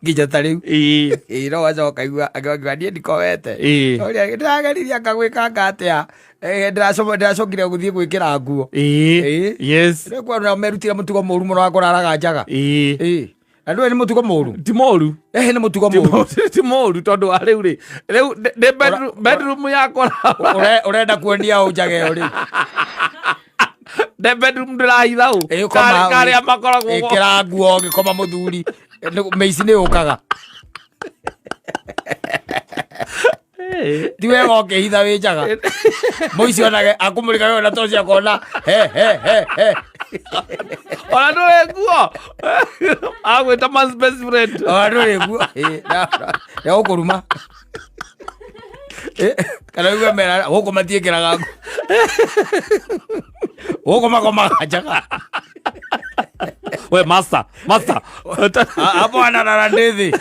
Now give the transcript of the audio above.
Nginya tariu no wacoka igua agwani ndikowete oria ndageriria akagwikanga atia ndiracokire guthie gwikira nguo yes kwona merutire mutugo moru muno wa kuraraga njaga andu ni mutugo moru ti moru ni mutugo moru ti moru tondu wa riu ri bedroom yakwa urenda kuonia njage uri the bedroom ndiraitha u karia makoragwo ikira nguo ngikoma muthuri meici ni ukaga diwe goke hitha wi njaga muici onage akumurika we na toci akona ona ndu nguo agwita man's best friend ona ndu nguo ya ukuruma kana we mera huko matiekeraga huko makoma njaga we master hapo ana ndithi